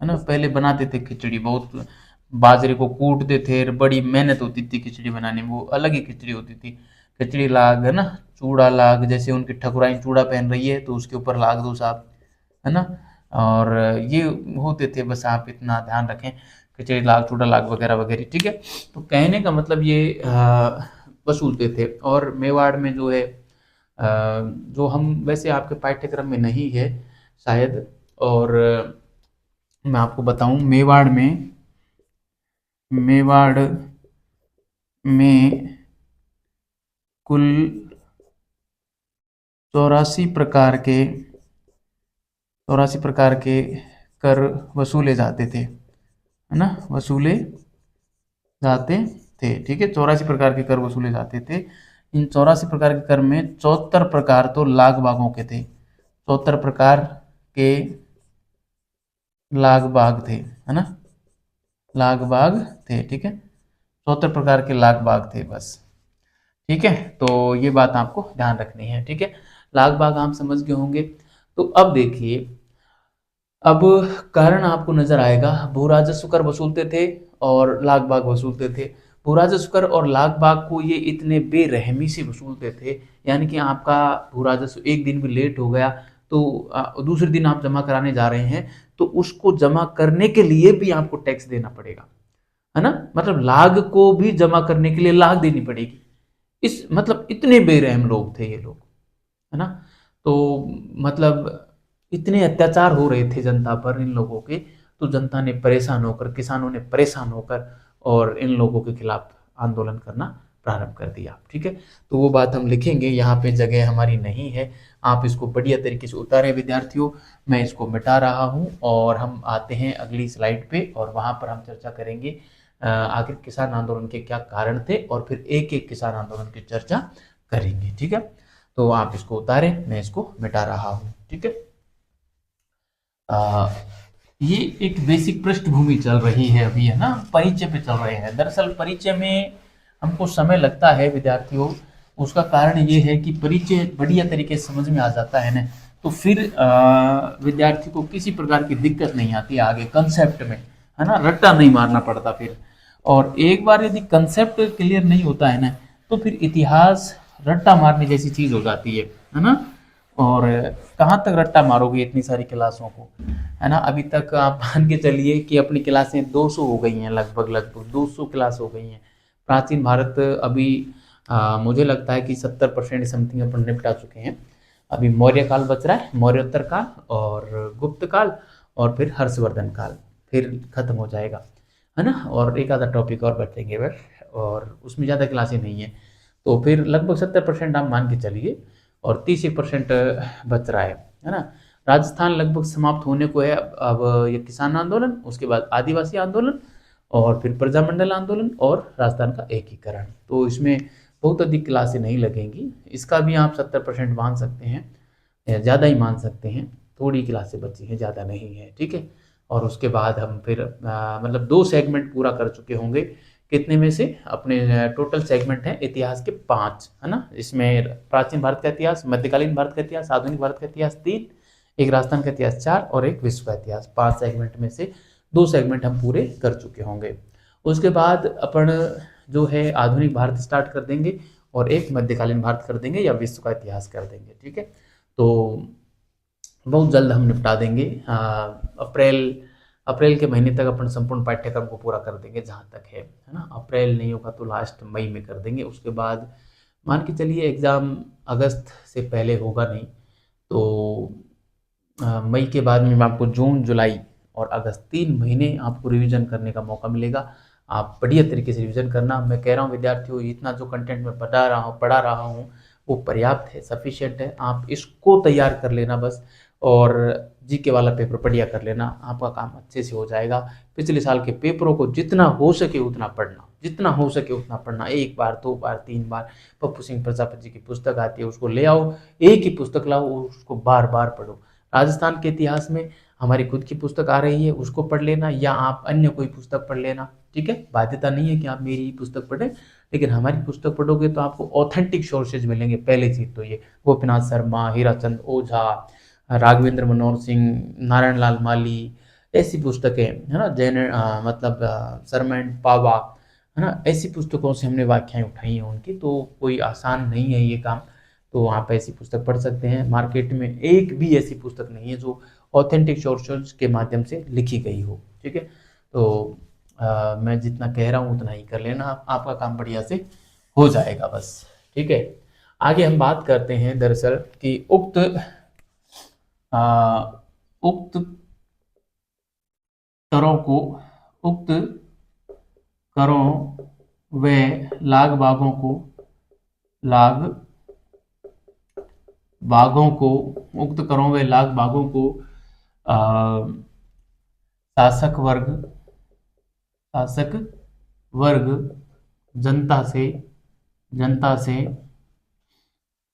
S1: ना। पहले बनाते थे खिचड़ी, बहुत बाजरे को कूटते थे, बड़ी मेहनत होती थी खिचड़ी बनाने में, वो अलग ही खिचड़ी होती थी। खिचड़ी लाग, है ना। चूड़ा लाग, जैसे उनकी ठकुराइन चूड़ा पहन रही है तो उसके ऊपर लाग दो साहब, है ना। और ये होते थे, बस आप इतना ध्यान रखें, खिचड़ी लाग, चूड़ा लाग वगैरह वगैरह। ठीक है, तो कहने का मतलब ये वसूलते थे। और मेवाड़ में जो है जो हम, वैसे आपके पाठ्यक्रम में नहीं है शायद, और मैं आपको बताऊं, मेवाड़ में कुल 84 प्रकार के कर वसूले जाते थे, है ना, वसूले जाते थे। ठीक है, 84 प्रकार के कर वसूले जाते थे। इन 84 प्रकार के कर में 74 प्रकार तो लाग बागों के थे, 74 प्रकार के लाग बाग थे, है ना, लाग बाग थे। ठीक है, 74 प्रकार के लाग बाग थे बस। ठीक है, तो ये बात आपको ध्यान रखनी है। ठीक है, लाग बाग आप समझ गए होंगे। तो अब देखिए, अब कारण आपको नजर आएगा, भू राजस्व कर वसूलते थे और लाग बाग वसूलते थे। भू राजस्व कर और लाग बाग को ये इतने बेरहमी से वसूलते थे, यानी कि आपका भू राजस्व एक दिन भी लेट हो गया तो दूसरे दिन आप जमा कराने जा रहे हैं तो उसको जमा करने के लिए भी आपको टैक्स देना पड़ेगा, है ना। मतलब लाग को भी जमा करने के लिए लाग देनी पड़ेगी। इस मतलब इतने बेरहम लोग थे ये लोग, है ना। तो मतलब इतने अत्याचार हो रहे थे जनता पर इन लोगों के, तो जनता ने परेशान होकर, किसानों ने परेशान होकर और इन लोगों के खिलाफ आंदोलन करना प्रारंभ कर दिया। ठीक है, तो वो बात हम लिखेंगे, यहाँ पे जगह हमारी नहीं है। आप इसको बढ़िया तरीके से उतारें विद्यार्थियों, मैं इसको मिटा रहा हूँ और हम आते हैं अगली स्लाइड पे, और वहाँ पर हम चर्चा करेंगे आखिर किसान आंदोलन के क्या कारण थे, और फिर एक एक किसान आंदोलन की चर्चा करेंगे। ठीक है, तो आप इसको उतारें, मैं इसको मिटा रहा हूँ। ठीक है, ये एक बेसिक पृष्ठभूमि चल रही है अभी, है ना, परिचय पे चल रहे हैं। दरअसल परिचय में हमको समय लगता है विद्यार्थियों, उसका कारण ये है कि परिचय बढ़िया तरीके से समझ में आ जाता है ना, तो फिर विद्यार्थी को किसी प्रकार की दिक्कत नहीं आती आगे कंसेप्ट में, है ना, रट्टा नहीं मारना पड़ता फिर। और एक बार यदि कंसेप्ट क्लियर नहीं होता है ना, तो फिर इतिहास रट्टा मारने जैसी चीज हो जाती है ना। और कहाँ तक रट्टा मारोगे इतनी सारी क्लासों को, है ना। अभी तक आप मान के चलिए कि अपनी क्लासें 200 हो गई हैं, लगभग लगभग 200 क्लास हो गई हैं। प्राचीन भारत अभी मुझे लगता है कि 70% समथिंग अपन निपटा चुके हैं। अभी मौर्य काल बच रहा है, मौर्योत्तर काल और गुप्त काल और फिर हर्षवर्धन काल, फिर खत्म हो जाएगा, है ना। और एक आधा टॉपिक और बचेंगे बस, और उसमें ज़्यादा क्लासें नहीं है। तो फिर लगभग 70% आप मान के चलिए, और 30% बच रहा है ना। राजस्थान लगभग समाप्त होने को है। अब ये किसान आंदोलन, उसके बाद आदिवासी आंदोलन, और फिर प्रजामंडल आंदोलन और राजस्थान का एकीकरण। तो इसमें बहुत अधिक क्लासें नहीं लगेंगी, इसका भी आप 70% मान सकते हैं, या ज़्यादा ही मान सकते हैं। थोड़ी क्लासें बची हैं, ज़्यादा नहीं है, ठीक है। और उसके बाद हम फिर मतलब 2 सेगमेंट पूरा कर चुके होंगे। कितने में से? अपने टोटल सेगमेंट हैं इतिहास के 5, है ना। इसमें प्राचीन भारत का इतिहास, मध्यकालीन भारत का इतिहास, आधुनिक भारत का इतिहास 3, एक राजस्थान का इतिहास 4 और एक विश्व का इतिहास। 5 सेगमेंट में से 2 सेगमेंट हम पूरे कर चुके होंगे। उसके बाद अपन जो है आधुनिक भारत स्टार्ट कर देंगे, और एक मध्यकालीन भारत कर देंगे या विश्व का इतिहास कर देंगे, ठीक है। तो बहुत जल्द हम निपटा देंगे। अप्रैल अप्रैल के महीने तक अपन संपूर्ण पाठ्यक्रम को पूरा कर देंगे जहाँ तक है ना। अप्रैल नहीं होगा तो लास्ट मई में कर देंगे। उसके बाद मान के चलिए एग्ज़ाम अगस्त से पहले होगा नहीं, तो मई के बाद में आपको जून, जुलाई और अगस्त 3 महीने आपको रिवीजन करने का मौका मिलेगा। आप बढ़िया तरीके से रिवीजन करना। मैं कह रहा हूँ विद्यार्थियों, इतना जो कंटेंट मैं पढ़ा रहा हूँ वो पर्याप्त है, सफिशिएंट है। आप इसको तैयार कर लेना बस, और जीके वाला पेपर बढ़िया कर लेना, आपका काम अच्छे से हो जाएगा। पिछले साल के पेपरों को जितना हो सके उतना पढ़ना, जितना हो सके उतना पढ़ना। 1 बार, 2 बार, 3 बार पप्पू सिंह प्रजापति जी की पुस्तक आती है, उसको ले आओ, एक ही पुस्तक लाओ, उसको बार बार पढ़ो। राजस्थान के इतिहास में हमारी खुद की पुस्तक आ रही है, उसको पढ़ लेना, या आप अन्य कोई पुस्तक पढ़ लेना, ठीक है। बाध्यता नहीं है कि आप मेरी ही पुस्तक पढ़ें, लेकिन हमारी पुस्तक पढ़ोगे तो आपको ऑथेंटिक सोर्सेज मिलेंगे। पहली चीज तो ये, गोपीनाथ शर्मा, हीराचंद ओझा, राघवेंद्र मनोहर सिंह, नारायण लाल माली, ऐसी पुस्तकें, है ना। जैन मतलब सरमैंड पावा, है ना। ऐसी पुस्तकों से हमने व्याख्याएं उठाई हैं उनकी, तो कोई आसान नहीं है ये काम। तो आप ऐसी पुस्तक पढ़ सकते हैं। मार्केट में एक भी ऐसी पुस्तक नहीं है जो ऑथेंटिक सोर्सेज के माध्यम से लिखी गई हो, ठीक है। तो मैं जितना कह रहा हूँ उतना ही कर लेना, आपका काम बढ़िया से हो जाएगा बस, ठीक है। आगे हम बात करते हैं दरअसल कि आ, उक्त करों को उक्त करों व लाग बाघों को उक्त करों व लाग बाघों को आ, शासक वर्ग शासक वर्ग जनता से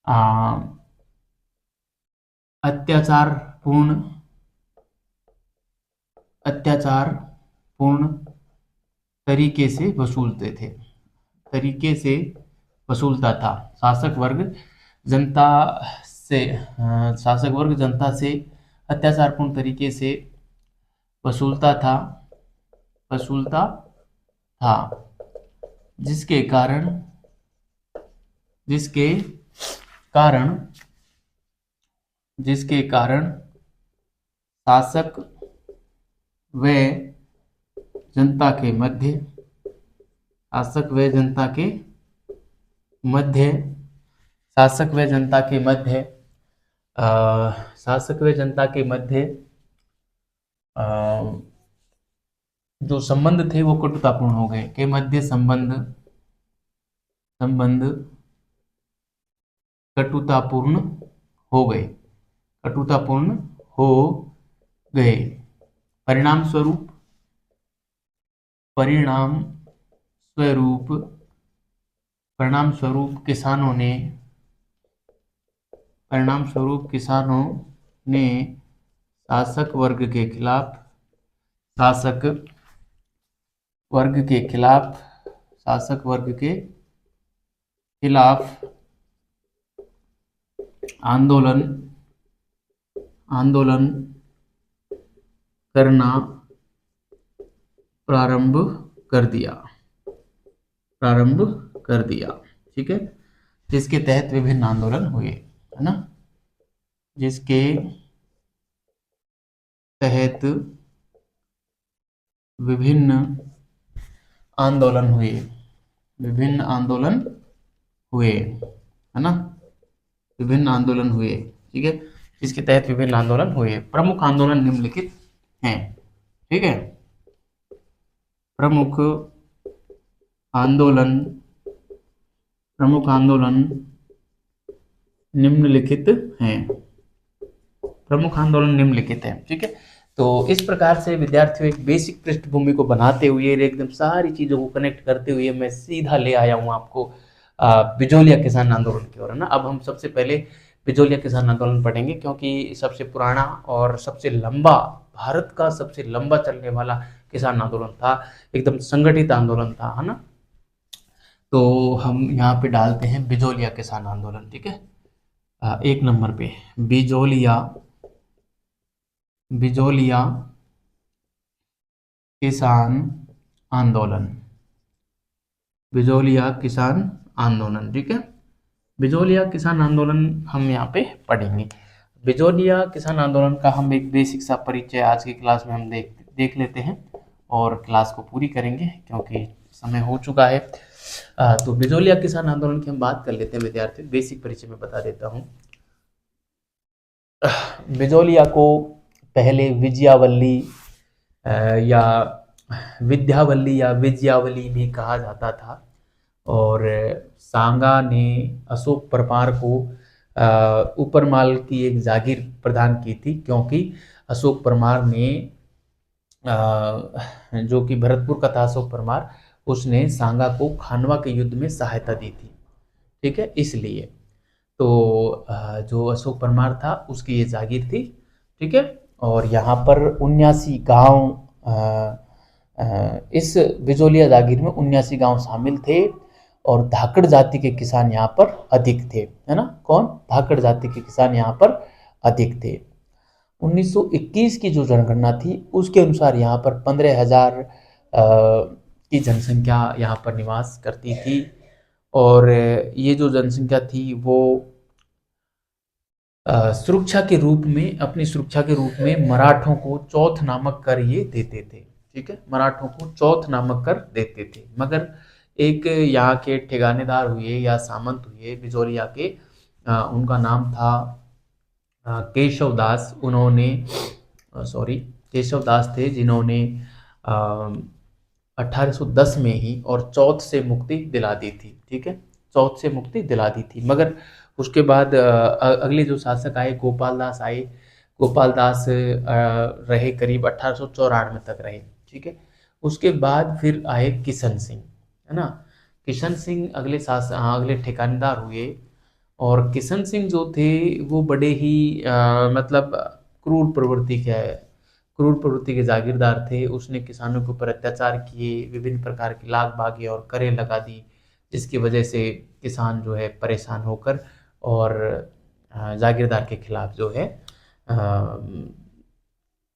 S1: आ, अत्याचारपूर्ण अत्याचारपूर्ण तरीके से वसूलता था। जनता शासक वर्ग जनता से अत्याचारपूर्ण तरीके से वसूलता था वसूलता था जिसके कारण जिसके कारण जिसके कारण शासक व जनता के मध्य शासक व जनता के मध्य शासक व जनता के मध्य शासक व जनता के मध्य जो संबंध थे वो कटुतापूर्ण हो गए, के मध्य संबंध कटुतापूर्ण हो गए कटुतापूर्ण हो गए। परिणाम स्वरूप परिणाम स्वरूप परिणाम स्वरूप किसानों ने शासक वर्ग के खिलाफ शासक वर्ग के खिलाफ शासक वर्ग के खिलाफ आंदोलन आंदोलन करना प्रारंभ कर दिया, ठीक है। जिसके तहत विभिन्न आंदोलन हुए, है ना। जिसके तहत विभिन्न आंदोलन हुए, विभिन्न आंदोलन हुए, है ना, विभिन्न आंदोलन हुए, ठीक है, इसके तहत विभिन्न आंदोलन हुए। प्रमुख आंदोलन निम्नलिखित हैं, ठीक है, प्रमुख आंदोलन, प्रमुख आंदोलन निम्नलिखित हैं, प्रमुख आंदोलन निम्नलिखित हैं, ठीक है। तो इस प्रकार से विद्यार्थियों एक बेसिक पृष्ठभूमि को बनाते हुए एकदम सारी चीजों को कनेक्ट करते हुए मैं सीधा ले आया हूं आपको बिजोलिया किसान आंदोलन की ओर, है ना। अब हम सबसे पहले बिजोलिया किसान आंदोलन पढ़ेंगे, क्योंकि सबसे पुराना और सबसे लंबा, भारत का सबसे लंबा चलने वाला किसान आंदोलन था, एकदम संगठित आंदोलन था, है ना। तो हम यहाँ पे डालते हैं बिजोलिया किसान आंदोलन, ठीक है। एक नंबर पे बिजोलिया, बिजोलिया किसान आंदोलन, बिजोलिया किसान आंदोलन, ठीक है। बिजोलिया किसान आंदोलन हम यहाँ पे पढ़ेंगे। बिजोलिया किसान आंदोलन का हम एक बेसिक सा परिचय आज की क्लास में हम देख लेते हैं और क्लास को पूरी करेंगे, क्योंकि समय हो चुका है। तो बिजोलिया किसान आंदोलन की हम बात कर लेते हैं विद्यार्थी, बेसिक परिचय में बता देता हूँ। बिजोलिया को पहले विजयावल्ली या विद्यावल्ली या विजयावली भी कहा जाता था, और सांगा ने अशोक परमार को ऊपरमाल की एक जागीर प्रदान की थी, क्योंकि अशोक परमार ने जो कि भरतपुर का था अशोक परमार, उसने सांगा को खानवा के युद्ध में सहायता दी थी, ठीक है, इसलिए। तो जो अशोक परमार था उसकी ये जागीर थी, ठीक है। और यहाँ पर 79 गांव, इस बिजोलिया जागीर में 79 गांव शामिल थे, और धाकड़ जाति के किसान यहाँ पर अधिक थे, है ना। कौन? धाकड़ जाति के किसान यहाँ पर अधिक थे। 1921 की जो जनगणना थी उसके अनुसार यहाँ पर 15,000 की जनसंख्या यहाँ पर निवास करती थी, और ये जो जनसंख्या थी वो सुरक्षा के रूप में, अपनी सुरक्षा के रूप में मराठों को चौथ नामक कर ये देते थे, ठीक है, मराठों को चौथ नामक कर देते थे। मगर एक यहाँ के ठिकानेदार हुए या सामंत हुए बिजोलिया के, उनका नाम था केशव दास, उन्होंने केशव दास थे, जिन्होंने 1810 में ही और चौथ से मुक्ति दिला दी थी, ठीक है, चौथ से मुक्ति दिला दी थी। मगर उसके बाद अगले जो शासक आए, गोपाल दास आए, गोपाल दास रहे करीब 1894 तक रहे, ठीक है। उसके बाद फिर आए किशन सिंह, है ना। किशन सिंह अगले अगले ठिकानेदार हुए, और किशन सिंह जो थे वो बड़े ही मतलब क्रूर प्रवृत्ति के जागीरदार थे। उसने किसानों के ऊपर अत्याचार किए, विभिन्न प्रकार की लाग बागी और करें लगा दी, जिसकी वजह से किसान जो है परेशान होकर और जागीरदार के खिलाफ जो है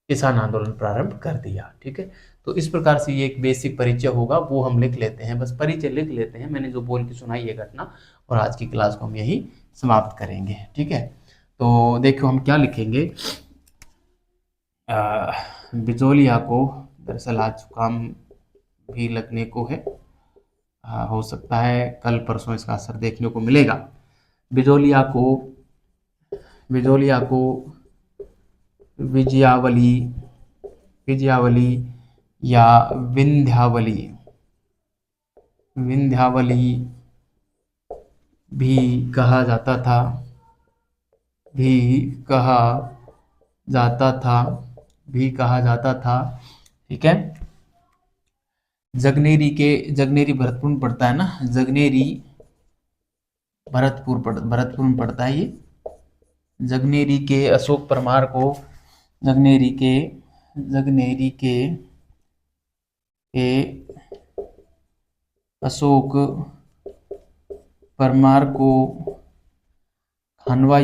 S1: किसान आंदोलन प्रारंभ कर दिया, ठीक है। तो इस प्रकार से ये एक बेसिक परिचय होगा, वो हम लिख लेते हैं, बस परिचय लिख लेते हैं, मैंने जो बोल के सुनाई ये घटना, और आज की क्लास को हम यही समाप्त करेंगे, ठीक है। तो देखो हम क्या लिखेंगे। बिजोलिया को, दरअसल आज जुकाम भी लगने को है, हो सकता है कल परसों इसका असर देखने को मिलेगा। बिजोलिया को विजयावली या विंध्यावली भी कहा जाता था, ठीक है। जगनेरी भरतपुर में पड़ता है ना, जगनेरी भरतपुर में पड़ता है ये। जगनेरी के अशोक परमार को, जगनेरी के अशोक परमार को खानवा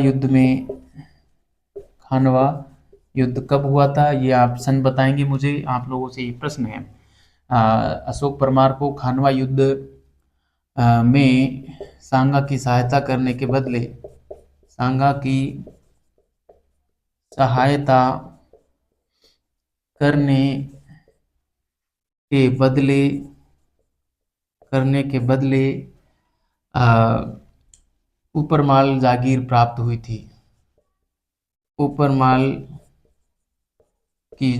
S1: युद्ध कब हुआ था, ये आप सन बताएंगे मुझे, आप लोगों से ये प्रश्न है। अशोक परमार को खानवा युद्ध में सांगा की सहायता करने के बदले, सांगा की सहायता करने के बदले आ, ऊपर माल जागीर प्राप्त हुई थी। ऊपर माल की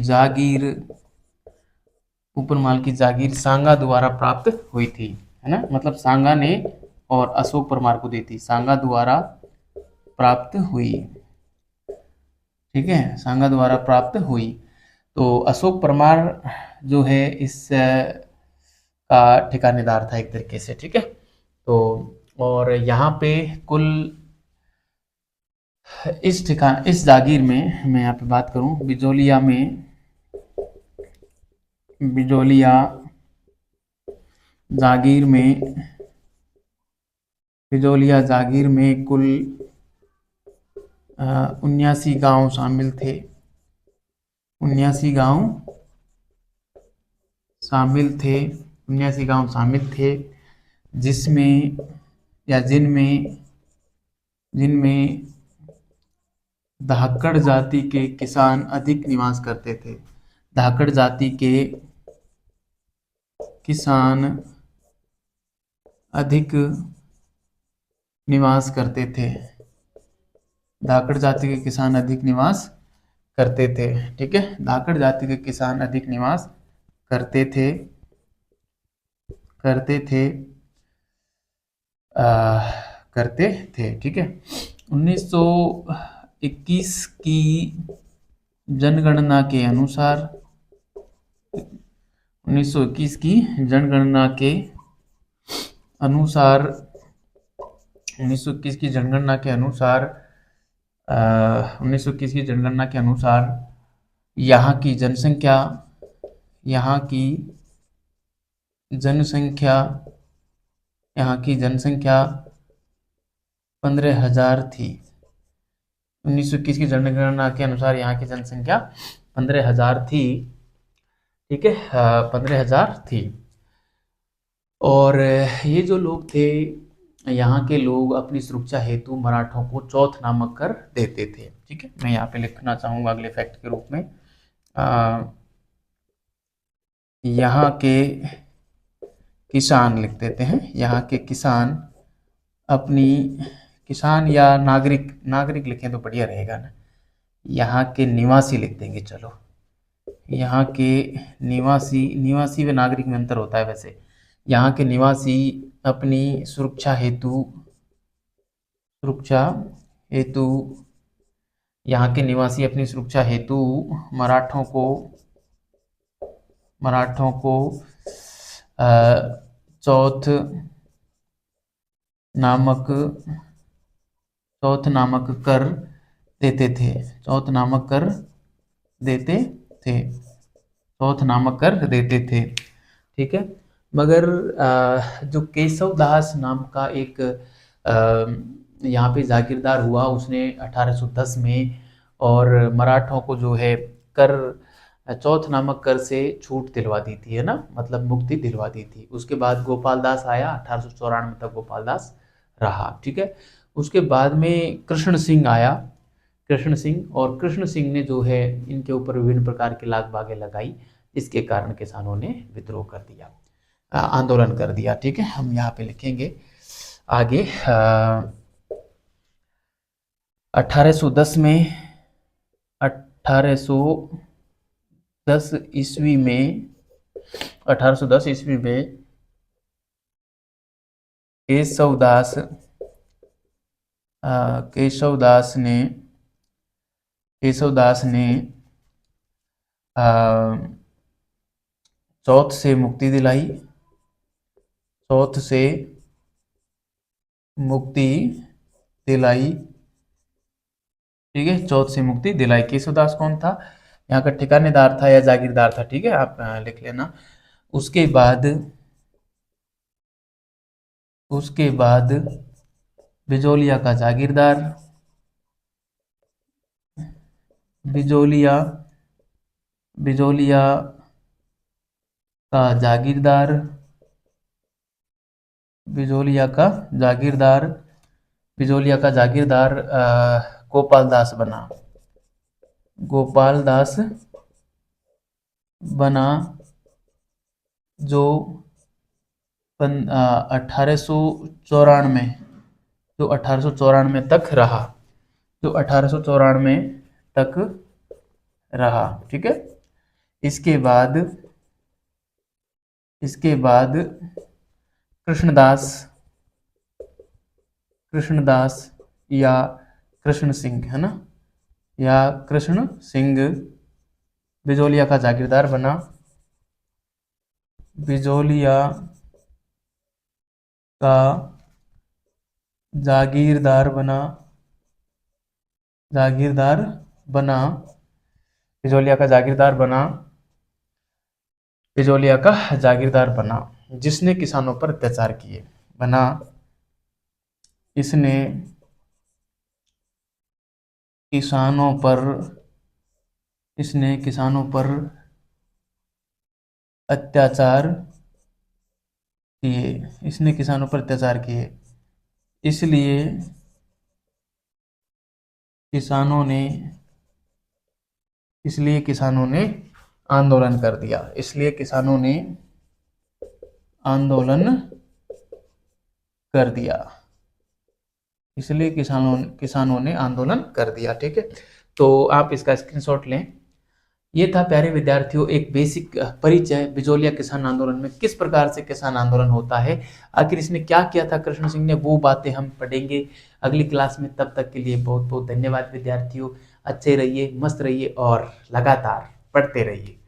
S1: जागीर सांगा द्वारा प्राप्त हुई थी, है ना। मतलब सांगा ने और अशोक परमार को दी थी, सांगा द्वारा प्राप्त हुई। ठीक है, सांगा द्वारा प्राप्त हुई। तो अशोक परमार जो है इस का ठिकानेदार था एक तरीके से। ठीक है, तो और यहाँ पे कुल इस जागीर में मैं यहाँ पे बात करूँ, बिजोलिया जागीर में कुल 79 गांव शामिल थे। 79 गांव शामिल थे जिसमें या जिनमें धाकड़ जाति के किसान अधिक निवास करते थे। धाकड़ जाति के किसान अधिक निवास करते थे। धाकड़ जाति के किसान अधिक निवास करते थे। ठीक है, धाकड़ जाति के किसान अधिक निवास करते थे ठीक है। 1921 की जनगणना के अनुसार 1921 की जनगणना के अनुसार 1921 की जनगणना के अनुसार 1921 की जनगणना के अनुसार यहाँ की जनसंख्या 15,000 थी। 1921 की जनगणना के अनुसार यहाँ की जनसंख्या 15,000 थी। ठीक है, 15,000 थी। और ये जो लोग थे, यहाँ के लोग अपनी सुरक्षा हेतु मराठों को चौथ नामक कर देते थे। ठीक है, मैं यहाँ पे लिखना चाहूँगा अगले फैक्ट के रूप में, यहाँ के किसान लिख देते हैं। यहाँ के किसान अपनी किसान या नागरिक लिखें तो बढ़िया रहेगा ना। यहाँ के निवासी लिख देंगे, चलो। यहाँ के निवासी व नागरिक में अंतर होता है वैसे। यहाँ के निवासी अपनी सुरक्षा हेतु यहाँ के निवासी अपनी सुरक्षा हेतु मराठों को चौथ नामक कर देते थे। ठीक है, मगर जो केशव दास नाम का एक यहाँ पे जागीरदार हुआ, उसने 1810 में और मराठों को जो है कर चौथ नामक कर से छूट दिलवा दी थी, है ना, मतलब मुक्ति दिलवा दी थी। उसके बाद गोपाल दास आया, 1894 तक गोपाल दास रहा। ठीक है, उसके बाद में कृष्ण सिंह आया, कृष्ण सिंह ने जो है इनके ऊपर विभिन्न प्रकार की लाग बागें लगाई, इसके कारण किसानों ने विद्रोह कर दिया, आंदोलन कर दिया। ठीक है, हम यहाँ पे लिखेंगे आगे 1810 ईस्वी में केशव दास ने चौथ से मुक्ति दिलाई। ठीक है, चौथ से मुक्ति दिलाई। केशवदास कौन था? यहाँ का ठिकानेदार था या जागीरदार था। ठीक है, आप लिख लेना। उसके बाद बिजोलिया का जागीरदार, बिजोलिया का जागीरदार गोपाल दास बना। गोपाल दास बना, जो 1894 जो 1894 तक रहा, जो 1894 तक रहा। ठीक है। इसके बाद कृष्णदास या कृष्ण सिंह, है ना, या कृष्ण सिंह बिजोलिया का जागीरदार बना, बिजोलिया का जागीरदार बना, बिजोलिया का जागीरदार बना, जिसने किसानों पर अत्याचार किए, बना, इसने किसानों पर अत्याचार किए, इसलिए किसानों ने आंदोलन कर दिया, ठीक है। तो आप इसका स्क्रीनशॉट लें। ये था प्यारे विद्यार्थियों एक बेसिक परिचय बिजोलिया किसान आंदोलन में, किस प्रकार से किसान आंदोलन होता है, आखिर इसमें क्या किया था कृष्ण सिंह ने, वो बातें हम पढ़ेंगे अगली क्लास में। तब तक के लिए बहुत बहुत धन्यवाद विद्यार्थियों। अच्छे रहिए, मस्त रहिए और लगातार पढ़ते रहिए।